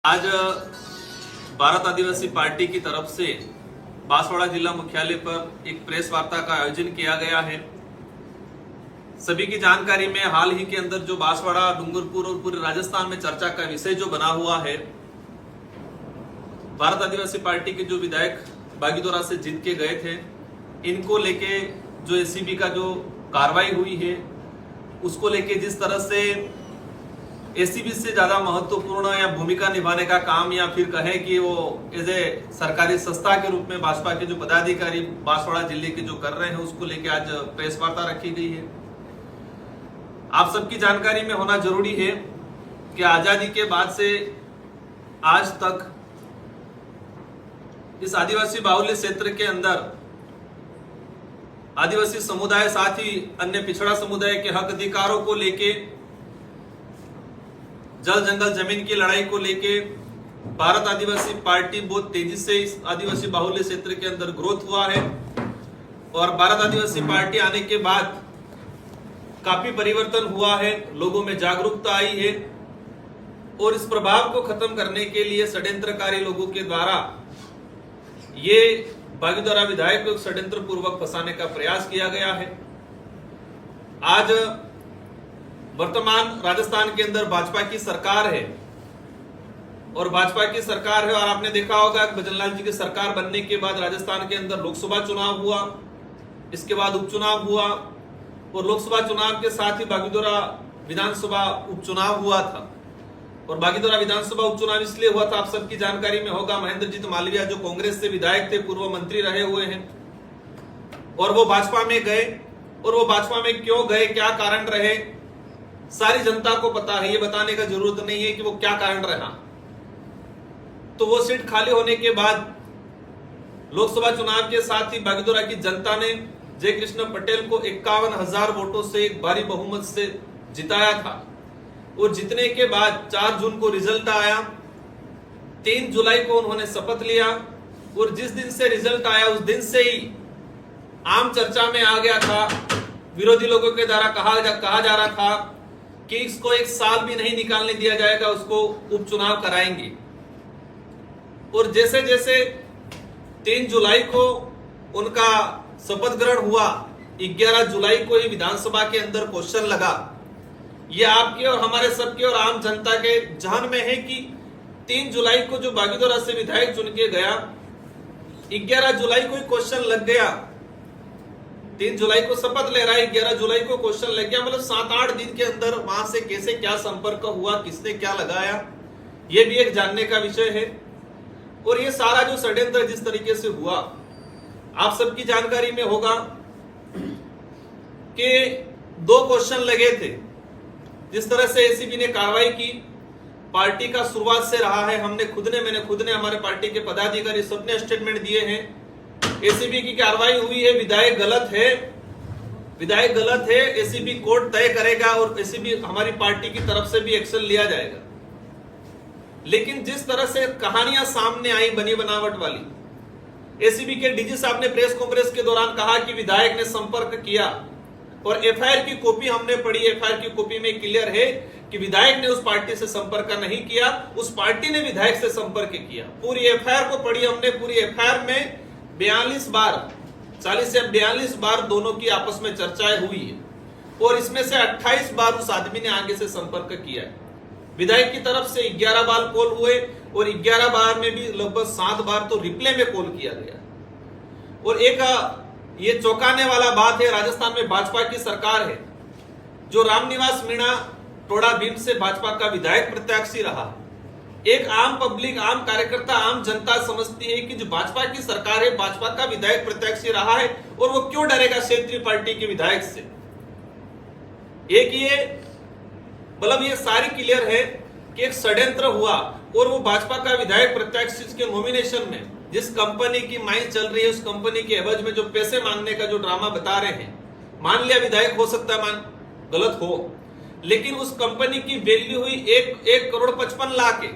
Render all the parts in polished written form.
आज भारत आदिवासी पार्टी की तरफ से बांसवाड़ा जिला मुख्यालय पर एक प्रेस वार्ता का आयोजन किया गया है। सभी की जानकारी में हाल ही के अंदर जो बांसवाड़ा, डूंगरपुर और पूरे राजस्थान में चर्चा का विषय जो बना हुआ है, भारत आदिवासी पार्टी के जो विधायक बागीदोरा से जीत के गए थे, इनको लेके जो एसीबी का जो कार्रवाई हुई है उसको लेके जिस तरह से एसीबी से ज्यादा महत्वपूर्ण या भूमिका निभाने का काम या फिर कहें कि वो एज ए सरकारी संस्था के रूप में भाजपा के जो पदाधिकारी बांसवाड़ा जिले के जो कर रहे हैं उसको लेके आज प्रेस वार्ता रखी गई है। आप सबकी जानकारी में होना जरूरी है कि आजादी के बाद से आज तक इस आदिवासी बाहुल्य क्षेत्र के अंदर आदिवासी समुदाय साथ ही अन्य पिछड़ा समुदाय के हक अधिकारों को लेके, जल जंगल जमीन की लड़ाई को लेके भारत आदिवासी पार्टी बहुत तेजी से इस आदिवासी बाहुल्य क्षेत्र के अंदर ग्रोथ हुआ है और भारत आदिवासी पार्टी आने के बाद काफी परिवर्तन हुआ है, लोगों में जागरूकता आई है और इस प्रभाव को खत्म करने के लिए षड्यंत्रकारी लोगों के द्वारा ये बागीदोरा विधायक को षड्यंत्र पूर्वक फंसाने का प्रयास किया गया है। आज वर्तमान राजस्थान के अंदर भाजपा की सरकार है और भाजपा की सरकार है और आपने देखा होगा कि भजनलाल जी की सरकार बनने के बाद राजस्थान के अंदर लोकसभा चुनाव हुआ, इसके बाद उपचुनाव हुआ और लोकसभा चुनाव के साथ ही बागीदोरा विधानसभा उपचुनाव हुआ था। और बागीदोरा विधानसभा उपचुनाव इसलिए हुआ था, आप सबकी जानकारी में होगा, महेंद्रजीत मालवीया जो कांग्रेस से विधायक थे, पूर्व मंत्री रहे हुए हैं और वो भाजपा में गए। और वो भाजपा में क्यों गए, क्या कारण रहे, सारी जनता को पता है, ये बताने का जरूरत नहीं है कि वो क्या कारण रहा। तो वो सीट खाली होने के बाद लोकसभा चुनाव के साथ ही बागीदोरा की जनता ने जय कृष्ण पटेल को 51,000 वोटों से एक भारी बहुमत से जिताया था और जीतने के बाद 4 जून को रिजल्ट आया, 3 जुलाई को उन्होंने शपथ लिया और जिस दिन से रिजल्ट आया उस दिन से ही आम चर्चा में आ गया था, विरोधी लोगों के द्वारा कहा जा रहा था कि इसको 1 साल भी नहीं निकालने दिया जाएगा, उसको उपचुनाव कराएंगे। और जैसे जैसे 3 जुलाई को उनका शपथ ग्रहण हुआ, 11 जुलाई को ही विधानसभा के अंदर क्वेश्चन लगा। ये आपके और हमारे सबके और आम जनता के जहन में है कि 3 जुलाई को जो बागीदोरा से विधायक चुन के गया, 11 जुलाई को ही क्वेश्चन लग गया। 3 जुलाई को शपथ ले रहा है, 11 जुलाई को क्वेश्चन लग गया, मतलब 7-8 दिन के अंदर वहां से कैसे क्या संपर्क हुआ, किसने क्या लगाया, ये भी एक जानने का विषय है। और ये सारा जो षड्यंत्र जिस तरीके से हुआ, आप सबकी जानकारी में होगा कि 2 क्वेश्चन लगे थे। जिस तरह से एसीबी ने कार्रवाई की, पार्टी का शुरुआत से रहा है, मैंने खुद ने हमारे पार्टी के पदाधिकारी सबने स्टेटमेंट दिए हैं। एसीबी की कार्रवाई हुई है, विधायक गलत है, एसीबी कोर्ट तय करेगा और एसीबी हमारी पार्टी की तरफ से भी एक्शन लिया जाएगा। लेकिन जिस तरह से कहानियां सामने आई बनी बनावट वाली, एसीबी के डीजी साहब ने प्रेस कॉन्फ्रेंस के दौरान कहा कि विधायक ने संपर्क किया और एफआईआर की कॉपी हमने पढ़ी, एफआईआर की कॉपी में क्लियर है कि विधायक ने उस पार्टी से संपर्क नहीं किया, उस पार्टी ने विधायक से संपर्क किया। पूरी एफआईआर को पढ़ी हमने, पूरी एफआईआर में 42 बार, 40 से 42 बार दोनों की आपस में चर्चाएं हुई है और इसमें से 28 बार उस आदमी ने आगे से संपर्क किया है। विधायक की तरफ से 11 बार कॉल हुए और 11 बार में भी लगभग 7 बार तो रिप्ले में कॉल किया गया। और एक ये चौंकाने वाला बात है, राजस्थान में भाजपा की सरकार है, जो रामनिवास मीणा टोडा भीम से भाजपा का विधायक प्रत्याशी रहा। एक आम पब्लिक, आम कार्यकर्ता, आम जनता समझती है कि जो भाजपा की सरकार है, भाजपा का विधायक प्रत्याशी रहा है और वो क्यों डरेगा क्षेत्रीय पार्टी के विधायक से। एक ये मतलब ये सारी क्लियर है कि एक षड्यंत्र हुआ और वो भाजपा का विधायक प्रत्याशी के नॉमिनेशन में जिस कंपनी की माइंड चल रही है, उस कंपनी के एवज में जो पैसे मांगने का जो ड्रामा बता रहे हैं, मान लिया विधायक हो सकता है गलत हो, लेकिन उस कंपनी की वैल्यू हुई 1 करोड़ 55 लाख है।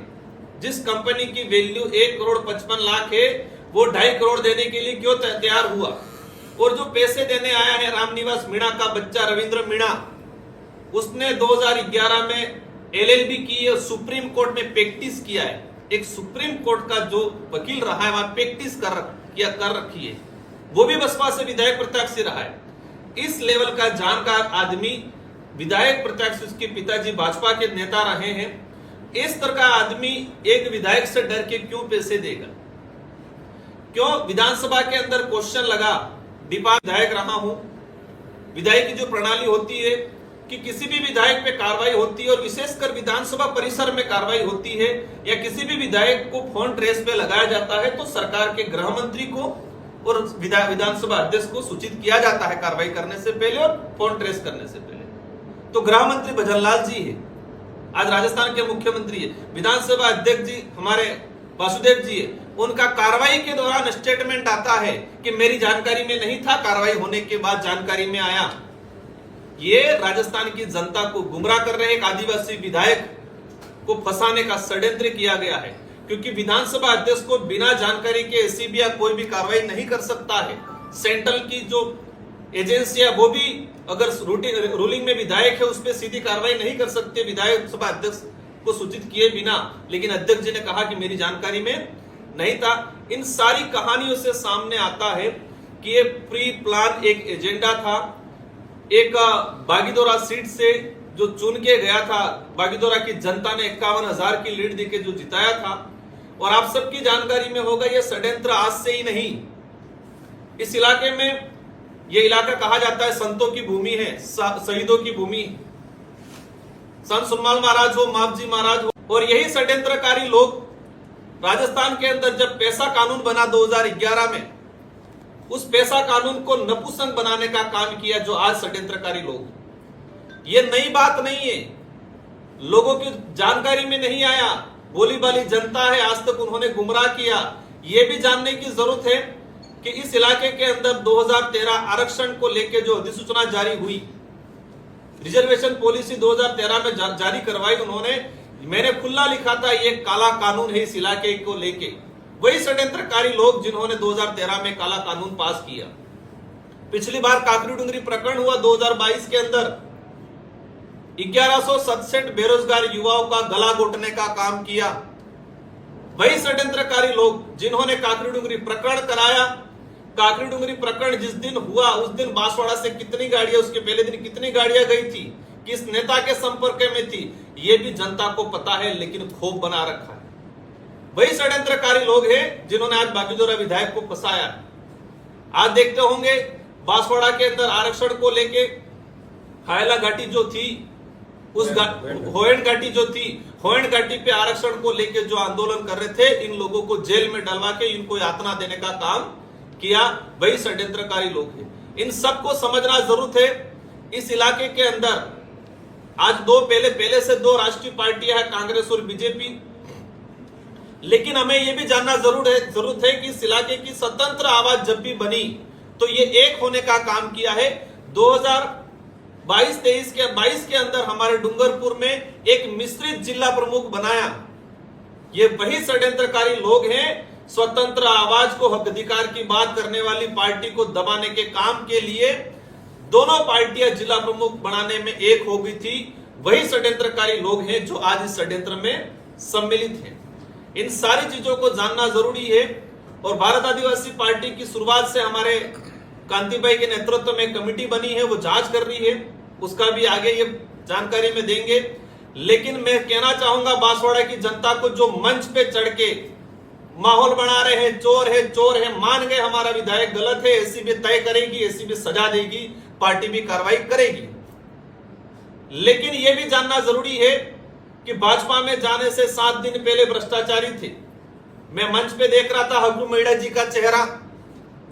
जिस कंपनी की वैल्यू 1 करोड़ 55 लाख है, वो 2.5 करोड़ देने के लिए क्यों तैयार हुआ। और जो पैसे देने आया है रामनिवास मीणा का बच्चा रविंद्र मीणा, उसने 2011 में एलएलबी की है, सुप्रीम कोर्ट में प्रैक्टिस किया है। एक सुप्रीम कोर्ट का जो वकील रहा है, वहां प्रैक्टिस कर रखी है, वो भी बसपा से विधायक प्रत्याशी रहा है। इस लेवल का जानकार आदमी विधायक प्रत्याशी, उसके पिताजी भाजपा के नेता रहे हैं, इस तरह का आदमी एक विधायक से डर के क्यों पैसे देगा? क्यों विधानसभा के अंदर क्वेश्चन लगा, विधायक रहा हूं, विधायक की जो प्रणाली होती है कि किसी भी विधायक पे कार्रवाई होती है और विशेषकर विधानसभा परिसर में कार्रवाई होती है या किसी भी विधायक को फोन ट्रेस पे लगाया जाता है तो सरकार के गृह मंत्री को और विधानसभा अध्यक्ष को सूचित किया जाता है कार्रवाई करने से पहले और फोन ट्रेस करने से पहले। तो गृह मंत्री भजनलाल जी है, आज राजस्थान के मुख्यमंत्री है, विधानसभा अध्यक्ष जी हमारे वासुदेव जी है, उनका कार्रवाई के दौरान स्टेटमेंट आता है कि मेरी जानकारी में नहीं था, कार्रवाई होने के बाद जानकारी में आया। ये राजस्थान की जनता को गुमराह कर रहे एक आदिवासी विधायक को फंसाने का षड्यंत्र किया गया है, क्योंकि विधानसभा अध्यक्ष को बिना जानकारी के एसीबी या कोई भी कार्रवाई नहीं कर सकता है। सेंट्रल की जो एजेंसी है वो भी अगर रूलिंग में विधायक है उस पर सीधी कार्रवाई नहीं कर सकते विधायक सभा अध्यक्ष को सूचित किए बिना, लेकिन अध्यक्ष जी ने कहा कि मेरी जानकारी में नहीं था। इन सारी कहानियों से सामने आता है कि ये प्री प्लान एक एजेंडा था। एक बागीदोरा सीट से जो चुन के गया था, बागीदोरा की जनता ने 51,000 की लीड देके जो जिताया था, और आप सबकी जानकारी में होगा ये षड्यंत्र आज से ही नहीं। इस इलाके में ये इलाका कहा जाता है संतों की भूमि है, शहीदों की भूमि, संत सुनमाल महाराज हो, मावजी महाराज हो, और यही षड्यंत्रकारी लोग राजस्थान के अंदर जब पैसा कानून बना 2011 में, उस पैसा कानून को नपुंसक बनाने का काम किया जो आज षड्यंत्रकारी लोग। ये नई बात नहीं है, लोगों की जानकारी में नहीं आया, बोली बाली जनता है, आज तक उन्होंने गुमराह किया। ये भी जानने की जरूरत है कि इस इलाके के अंदर 2013 आरक्षण को लेकर जो अधिसूचना जारी हुई, रिजर्वेशन पॉलिसी 2013 में जारी करवाई उन्होंने, मैंने खुला लिखा था ये काला कानून है इस इलाके को लेके। वही षड्यंत्रकारी लोग जिन्होंने 2013 में काला कानून पास किया। पिछली बार काकरी डूंगरी प्रकरण हुआ 2022 के अंदर, 1167 बेरोजगार युवाओं का गला घोटने का काम किया। वही षड्यंत्रकारी लोग जिन्होंने काकरी डूंगरी प्रकरण कराया। काकरी डूंगरी प्रकरण जिस दिन हुआ उस दिन बांसवाड़ा से कितनी गाड़ियां, उसके पहले दिन कितनी गाड़ियां गई थी, किस नेता के संपर्क में थी, ये भी जनता को पता है, लेकिन खौफ बना रखा है। वही षड्यंत्रकारी लोग हैं जिन्होंने आज बागीदोरा विधायक को फंसाया। आज देखते होंगे बांसवाड़ा के अंदर आरक्षण को लेके हायला घाटी जो थी, उस होयन घाटी जो थी, होयन घाटी पे आरक्षण को लेके जो आंदोलन कर रहे थे, इन लोगों को जेल में डलवा के इनको यातना देने का काम किया, वही षड्यंत्रकारी लोग हैं। इन सबको समझना जरूरत है। इस इलाके के अंदर आज पहले से दो राष्ट्रीय पार्टियां हैं, कांग्रेस और बीजेपी, लेकिन हमें यह भी जानना जरूरत है कि इस इलाके की स्वतंत्र आवाज जब भी बनी तो ये एक होने का काम किया है। 2022 के अंदर हमारे डूंगरपुर में एक मिश्रित जिला प्रमुख बनाया। ये वही षड्यंत्रकारी लोग हैं, स्वतंत्र आवाज को, हक अधिकार की बात करने वाली पार्टी को दबाने के काम के लिए दोनों पार्टियां जिला प्रमुख बनाने में एक हो गई थी। वही षड्यंत्रकारी लोग हैं जो आज इस षड्यंत्र में सम्मिलित हैं। इन सारी चीजों को जानना जरूरी है। और भारत आदिवासी पार्टी की शुरुआत से हमारे कांति भाई के नेतृत्व में कमेटी बनी है, वो जांच कर रही है, उसका भी आगे ये जानकारी में देंगे। लेकिन मैं कहना चाहूंगा बांसवाड़ा की जनता को, जो मंच पे चढ़ के माहौल बना रहे हैं, चोर है, मान गए हमारा विधायक गलत है, एसीबी तय करेगी, एसीबी सजा देगी, पार्टी भी कार्रवाई करेगी। लेकिन यह भी जानना जरूरी है कि भाजपा में जाने से 7 दिन पहले भ्रष्टाचारी थे। मैं मंच पे देख रहा था हकरू मेड़ा जी का चेहरा,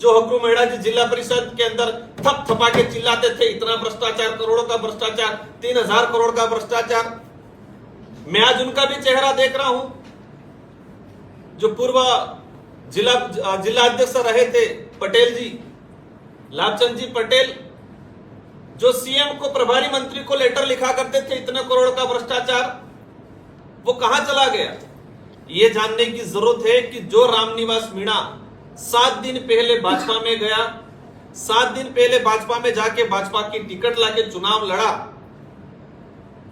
जो हकरू मेड़ा जी जिला परिषद के अंदर थप थपा के चिल्लाते थे, इतना भ्रष्टाचार, करोड़ों का भ्रष्टाचार, 3000 करोड़ का भ्रष्टाचार। मैं आज उनका भी चेहरा देख रहा हूं, जो पूर्व जिला अध्यक्ष रहे थे पटेल जी, लाभचंद जी पटेल, जो सीएम को, प्रभारी मंत्री को लेटर लिखा करते थे इतने करोड़ का भ्रष्टाचार, वो कहां चला गया? ये जानने की जरूरत है कि जो रामनिवास मीणा 7 दिन पहले भाजपा में गया, 7 दिन पहले भाजपा में जाके भाजपा की टिकट लाके चुनाव लड़ा,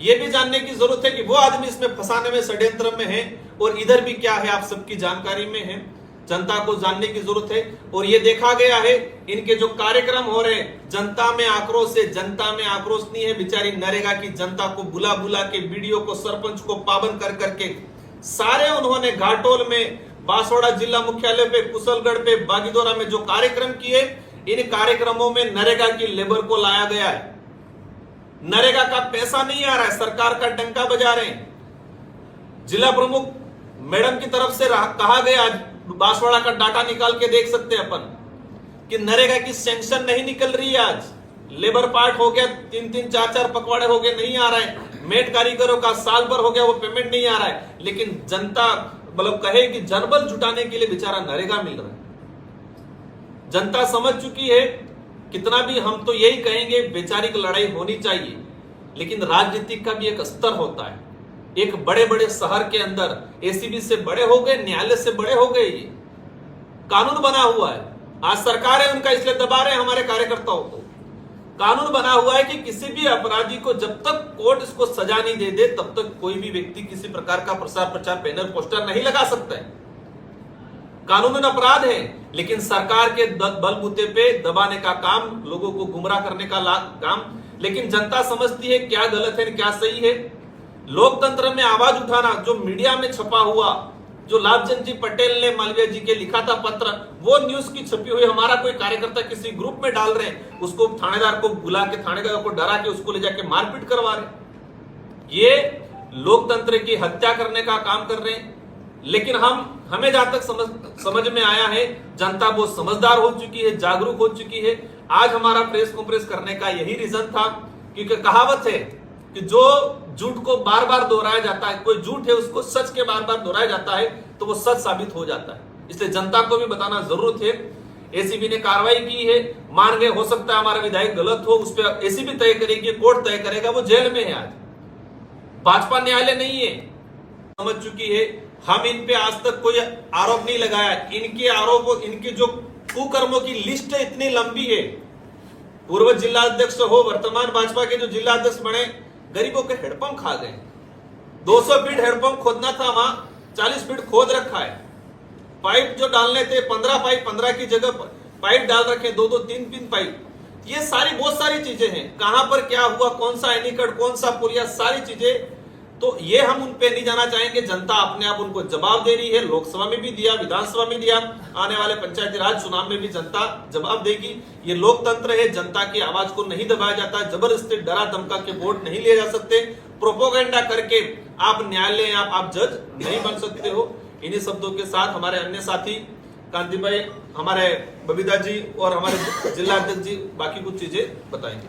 ये भी जानने की जरूरत है कि वो आदमी इसमें फंसाने में षड्यंत्र में है और इधर भी क्या है, आप सबकी जानकारी में है। जनता को जानने की जरूरत है। और ये देखा गया है, इनके जो कार्यक्रम हो रहे हैं, जनता में आक्रोश है। जनता में आक्रोश नहीं है, बेचारी नरेगा की जनता को बुला बुला के, वीडियो को, सरपंच को पाबंद कर करके सारे उन्होंने घाटोल में, बांसवाड़ा जिला मुख्यालय पे, कुशलगढ़ पे, बागीदोरा में जो कार्यक्रम किए, इन कार्यक्रमों में नरेगा की लेबर को लाया गया है। नरेगा का पैसा नहीं आ रहा है, सरकार का डंका बजा रहे हैं। जिला प्रमुख मैडम की तरफ से कहा गया, बांसवाड़ा का डाटा निकाल के देख सकते हैं अपन, कि नरेगा की सैंक्शन नहीं निकल रही है। आज लेबर पार्ट हो गया, 3-3, 4-4 पखवाड़े हो गए, नहीं आ रहा है। मेट कारीगरों का साल भर हो गया, वो पेमेंट नहीं आ रहा है। लेकिन जनता मतलब कहे कि जनबल जुटाने के लिए बेचारा नरेगा मिल रहा है। जनता समझ चुकी है। कितना भी हम तो यही कहेंगे, बेचारी की लड़ाई होनी चाहिए, लेकिन राजनीति का भी एक स्तर होता है। एक बड़े बड़े शहर के अंदर एसीबी से बड़े हो गए, न्यायालय से बड़े हो गए, ये कानून बना हुआ है। आज सरकार है उनका, इसलिए दबा रहे हैं हमारे कार्यकर्ताओं को। कानून बना हुआ है कि किसी भी अपराधी को जब तक कोर्ट इसको सजा नहीं दे दे, तब तक कोई भी व्यक्ति किसी प्रकार का प्रसार प्रचार, बैनर, पोस्टर नहीं लगा सकता है। कानूनन अपराध है, लेकिन सरकार के बलबूते पे दबाने का काम, लोगों को गुमराह करने का काम। लेकिन जनता समझती है क्या गलत है, क्या सही है। लोकतंत्र में आवाज उठाना, जो मीडिया में छपा हुआ, जो लाभचंद जी पटेल ने मालवीय जी के लिखा था पत्र, वो न्यूज की छपी हुई हमारा कोई कार्यकर्ता किसी ग्रुप में डाल रहे हैं, उसको थानेदार को बुला के, थानेदार को डरा के उसको ले जाके मारपीट करवा रहे। ये लोकतंत्र की हत्या करने का काम कर रहे हैं। लेकिन हमें जहां तक समझ में आया है, जनता बहुत समझदार हो चुकी है, जागरूक हो चुकी है। आज हमारा प्रेस कॉन्फ्रेंस करने का यही रीजन था, क्योंकि कहावत है कि जो झूठ को बार बार दोहराया जाता है, कोई झूठ है उसको सच के बार बार दोहराया जाता है तो वो सच साबित हो जाता है। इसलिए जनता को भी बताना जरूरत है। एसीबी ने कार्रवाई की है, मान गए, हो सकता है हमारा विधायक गलत हो, उस पर एसीबी तय करेगी, कोर्ट तय करेगा, वो जेल में है। आज भाजपा न्यायालय नहीं है, समझ चुकी है। हम इन पे आज तक कोई आरोप नहीं लगाया। इनके आरोप, इनके जो कुकर्मों की लिस्ट है इतनी लंबी है। पूर्व जिला अध्यक्ष हो, वर्तमान भाजपा के जो जिला अध्यक्ष बने, गरीबों के हेडपंप खा गए। 200 फीट हेडपंप खोदना था, वहां 40 फीट खोद रखा है। पाइप जो डालने थे 15 पाइप, 15 की जगह पाइप डाल रखे, 2-2, 3-3 पाइप। ये सारी बहुत सारी चीजें हैं। कहां पर क्या हुआ, कौन सा एनीकट, कौन सा पुलिया, सारी चीजें, तो ये हम उन पे नहीं जाना चाहेंगे। जनता अपने आप उनको जवाब दे रही है। लोकसभा में भी दिया, विधानसभा में दिया, आने वाले पंचायती राज चुनाव में भी जनता जवाब देगी। ये लोकतंत्र है, जनता की आवाज को नहीं दबाया जाता। जबरदस्ती डरा धमका के वोट नहीं लिए जा सकते। प्रोपोगेंडा करके आप न्यायालय, आप जज नहीं बन सकते हो। इन्हीं शब्दों के साथ हमारे अन्य साथी कांति भाई, हमारे बबीता जी और हमारे जिला अध्यक्ष जी बाकी कुछ चीजें बताएंगे।